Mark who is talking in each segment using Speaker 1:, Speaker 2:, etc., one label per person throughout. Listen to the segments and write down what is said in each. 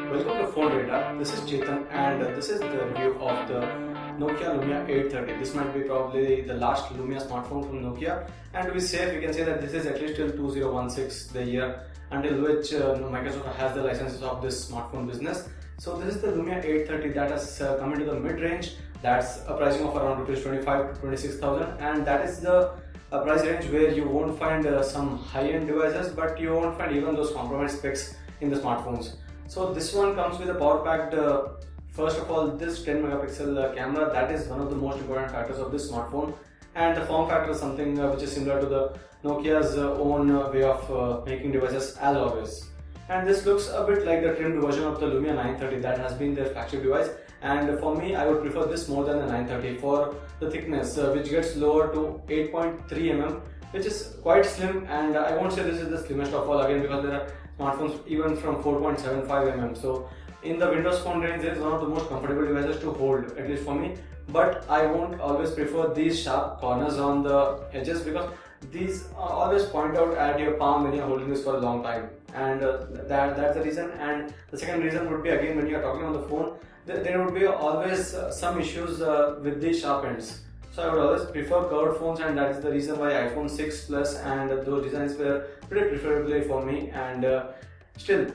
Speaker 1: Welcome to PhoneRadar. This is Chetan and this is the review of the Nokia Lumia 830. This might be probably the last Lumia smartphone from Nokia, and to be safe we can say that this is at least till 2016, the year until which Microsoft has the licenses of this smartphone business. So this is the Lumia 830 that has come into the mid-range. That's a pricing of around rupees 25 to 26,000, and that is the price range where you won't find some high-end devices, but you won't find even those compromised specs in the smartphones. So this one comes with a power packed, first of all, this 10 megapixel camera. That is one of the most important factors of this smartphone, and the form factor is something which is similar to the Nokia's own way of making devices as always. And this looks a bit like the trimmed version of the Lumia 930 that has been their flagship device, and for me I would prefer this more than the 930 for the thickness which gets lower to 8.3 mm, which is quite slim, and I won't say this is the slimmest of all again, because there are smartphones even from 4.75 mm. So in the Windows Phone range, it is one of the most comfortable devices to hold, at least for me. But I won't always prefer these sharp corners on the edges, because these always point out at your palm when you're holding this for a long time, and that's the reason. And the second reason would be, again, when you're talking on the phone, there would be always some issues with these sharp ends. So I would always prefer curved phones, and that is the reason why iPhone 6 Plus and those designs were pretty preferably for me. And still,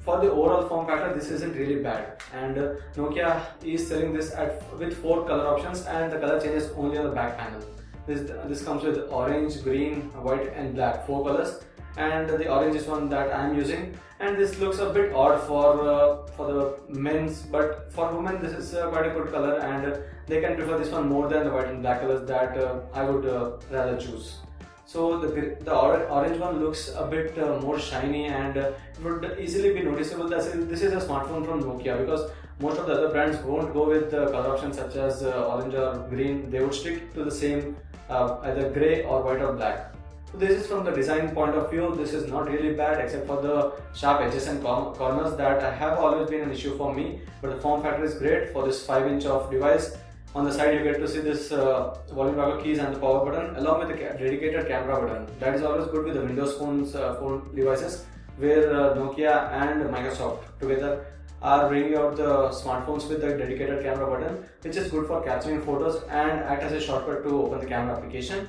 Speaker 1: for the overall form factor, this isn't really bad. And Nokia is selling this with 4 color options, and the color changes only on the back panel. This comes with orange, green, white and black, 4 colors, and the orange is one that I am using. And this looks a bit odd for the men's, but for women this is quite a good color, and they can prefer this one more than the white and black colors that I would rather choose. So the orange one looks a bit more shiny, and it would easily be noticeable that this is a smartphone from Nokia, because most of the other brands won't go with the color options such as orange or green. They would stick to the same either grey or white or black. So this is from the design point of view. This is not really bad, except for the sharp edges and corners that have always been an issue for me. But the form factor is great for this 5-inch of device. On the side you get to see this volume rocker keys and the power button, along with the dedicated camera button. That is always good with the Windows phone devices, where Nokia and Microsoft together are bringing out the smartphones with the dedicated camera button, which is good for capturing photos and act as a shortcut to open the camera application.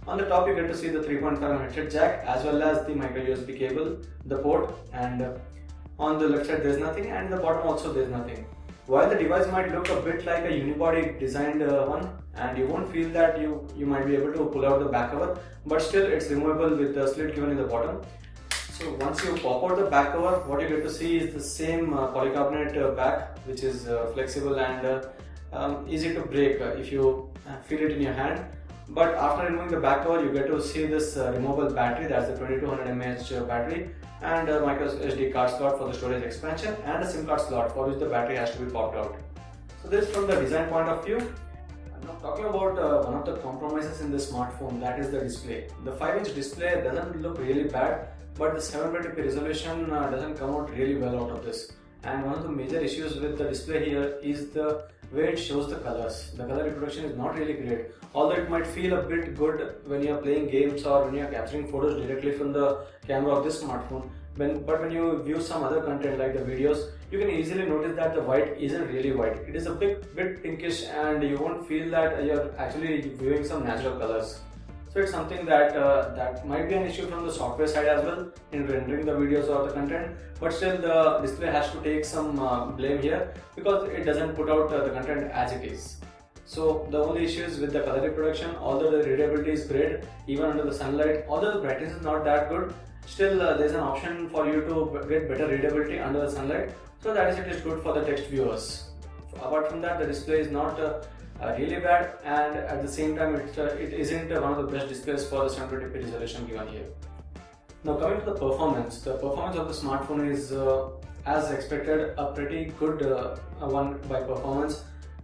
Speaker 1: On the top you get to see the 3.5 headset jack, as well as the micro USB cable, the port, and on the left side there is nothing, and the bottom also there is nothing. While the device might look a bit like a unibody designed one, and you won't feel that you might be able to pull out the back cover, but still it's removable with the slit given in the bottom. So once you pop out the back cover, what you get to see is the same polycarbonate back, which is flexible and easy to break if you feel it in your hand. But after removing the back cover, you get to see this removable battery. That's the 2200 mAh battery, and a micro SD card slot for the storage expansion, and a SIM card slot for which the battery has to be popped out. So this is from the design point of view. I'm now talking about one of the compromises in this smartphone, that is the display. The 5-inch display doesn't look really bad, but the 720p resolution doesn't come out really well out of this. And one of the major issues with the display here is the way it shows the colors. The color reproduction is not really great, although it might feel a bit good when you are playing games or when you are capturing photos directly from the camera of this smartphone. But when you view some other content like the videos, you can easily notice that the white isn't really white. It is a bit pinkish, and you won't feel that you're actually viewing some natural colors. So it's something that might be an issue from the software side as well in rendering the videos or the content, but still the display has to take some blame here, because it doesn't put out the content as it is. So the only issue is with the color reproduction. Although the readability is great even under the sunlight, although the brightness is not that good, still there's an option for you to get better readability under the sunlight, so that is good for the text viewers. Apart from that, the display is not really bad, and at the same time it isn't one of the best displays for the 720p resolution given here. Now coming to the performance of the smartphone is as expected a pretty good one by performance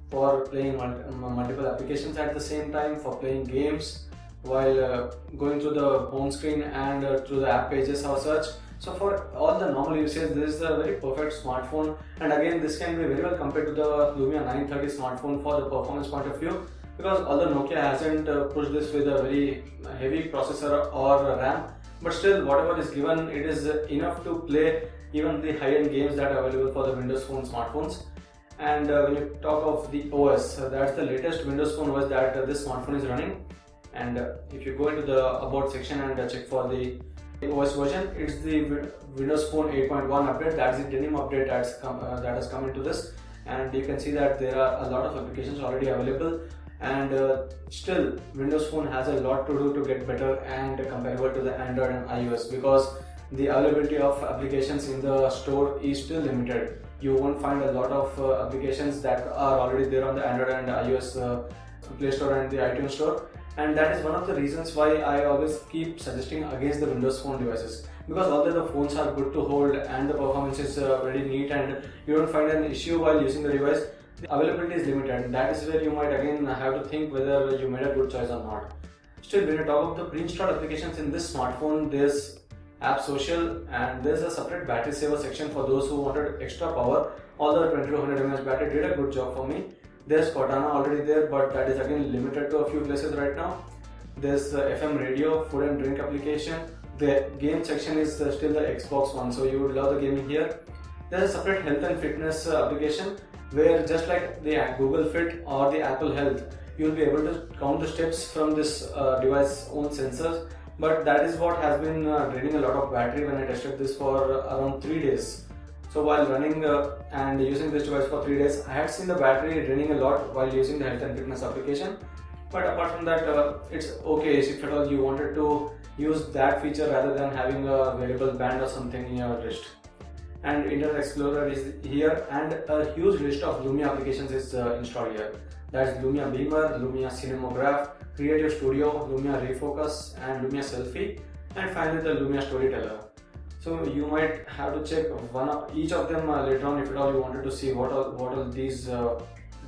Speaker 1: for playing multiple applications at the same time, for playing games while going through the home screen and through the app pages or such. So for all the normal usage, this is a very perfect smartphone, and again this can be very well compared to the Lumia 930 smartphone for the performance point of view, because although Nokia hasn't pushed this with a very heavy processor or RAM, but still whatever is given, it is enough to play even the high-end games that are available for the Windows Phone smartphones. And when you talk of the OS, that's the latest Windows Phone OS that this smartphone is running. And if you go into the About section and check for the OS version, it's the Windows Phone 8.1 update. That's the denim update that has come into this. And you can see that there are a lot of applications already available, and still Windows Phone has a lot to do to get better and comparable to the Android and iOS, because the availability of applications in the store is still limited. You won't find a lot of applications that are already there on the Android and iOS Play Store and the iTunes Store, and that is one of the reasons why I always keep suggesting against the Windows Phone devices. Because although the phones are good to hold and the performance is very neat and you don't find an issue while using the device, the availability is limited. That is where you might again have to think whether you made a good choice or not. Still, when you talk of the pre-installed applications in this smartphone, there's App Social, and there's a separate battery saver section for those who wanted extra power. Although 2200 mAh battery did a good job for me. There's Cortana already there, but that is again limited to a few places right now. There's FM radio, food and drink application. The game section is still the Xbox One, so you would love the gaming here. There's a separate health and fitness application where, just like the Google Fit or the Apple Health, you'll be able to count the steps from this device's own sensors. But that is what has been draining a lot of battery when I tested this for around 3 days. So while running and using this device for 3 days, I had seen the battery draining a lot while using the health and fitness application. But apart from that, it's okay if at all you wanted to use that feature rather than having a wearable band or something in your wrist. And Internet Explorer is here, and a huge list of Lumia applications is installed here. That's Lumia Beamer, Lumia Cinematograph, Creative Studio, Lumia Refocus, and Lumia Selfie, and finally the Lumia Storyteller. So you might have to check each of them later on if at all you wanted to see what all these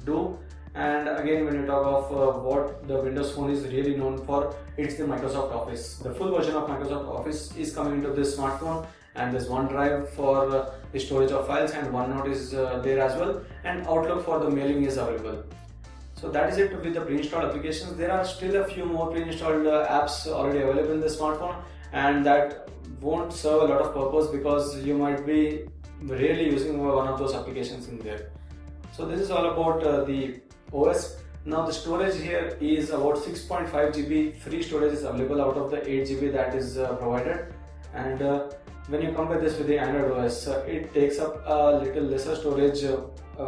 Speaker 1: do. And again, when you talk of what the Windows Phone is really known for, it's the Microsoft Office. The full version of Microsoft Office is coming into this smartphone, and there's OneDrive for the storage of files, and OneNote is there as well, and Outlook for the mailing is available. So that is it with the pre-installed applications. There are still a few more pre-installed apps already available in the smartphone, and that won't serve a lot of purpose because you might be rarely using one of those applications in there. So this is all about the OS. Now the storage here is about 6.5 GB free storage is available out of the 8 GB that is provided, and when you compare this with the Android OS, it takes up a little lesser storage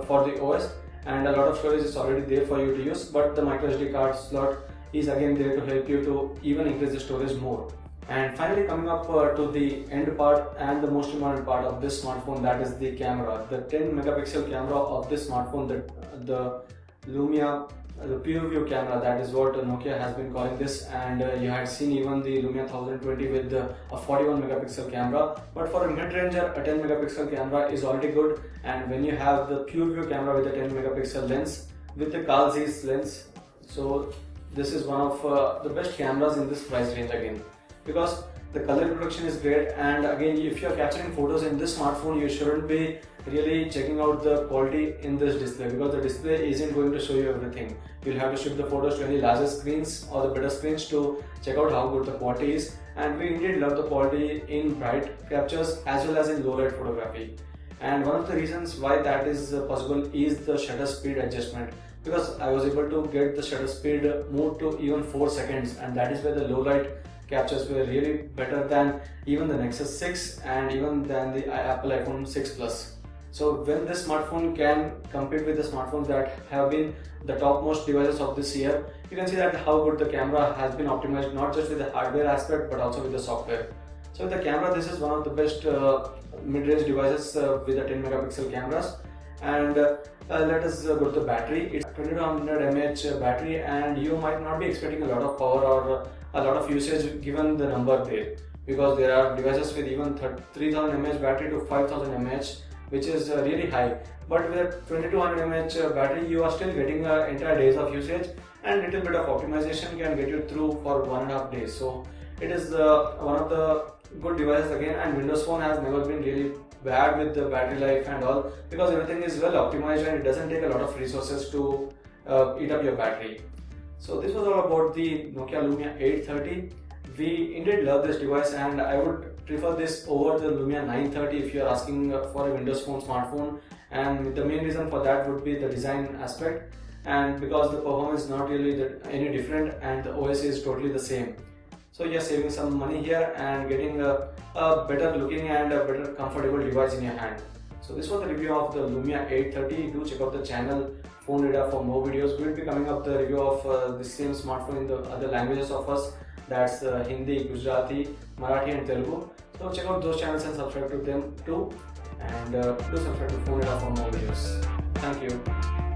Speaker 1: for the OS, and a lot of storage is already there for you to use, but the microSD card slot is again there to help you to even increase the storage more. And finally, coming up to the end part and the most important part of this smartphone, that is the camera. The 10 megapixel camera of this smartphone, the Lumia, the pure view camera, that is what Nokia has been calling this, and you had seen even the Lumia 1020 with a 41 megapixel camera. But for a mid-ranger, a 10 megapixel camera is already good, and when you have the pure view camera with the 10 megapixel lens with the Carl Zeiss lens, so this is one of the best cameras in this price range again, because the color reproduction is great. And again, if you are capturing photos in this smartphone, you shouldn't be really checking out the quality in this display, because the display isn't going to show you everything. You'll have to shift the photos to any larger screens or the better screens to check out how good the quality is. And we indeed love the quality in bright captures as well as in low light photography. And one of the reasons why that is possible is the shutter speed adjustment, because I was able to get the shutter speed moved to even 4 seconds, and that is where the low light captures were really better than even the Nexus 6 and even than the Apple iPhone 6 Plus. So when this smartphone can compete with the smartphones that have been the topmost devices of this year, you can see that how good the camera has been optimized, not just with the hardware aspect but also with the software. So with the camera, this is one of the best mid-range devices with the 10 megapixel cameras. And let us go to the battery. It's 2200 mAh battery, and you might not be expecting a lot of power or a lot of usage given the number there, because there are devices with even 3000 mAh battery to 5000 mAh, which is really high. But with a 2200 mAh battery, you are still getting entire days of usage, and little bit of optimization can get you through for 1.5 days. So it is one of the good devices again, and Windows Phone has never been really bad with the battery life and all, because everything is well optimized and it doesn't take a lot of resources to eat up your battery. So this was all about the Nokia Lumia 830. we indeed love this device, and I would prefer this over the Lumia 930 if you are asking for a Windows Phone smartphone. And the main reason for that would be the design aspect, and because the performance is not really any different and the OS is totally the same. So you're saving some money here and getting a better looking and a better comfortable device in your hand. So this was the review of the Lumia 830. Do check out the channel PhoneRadar for more videos. We will be coming up the review of the same smartphone in the other languages of us. That's Hindi, Gujarati, Marathi and Telugu. So check out those channels and subscribe to them too. And do subscribe to PhoneRadar for more videos. Thank you.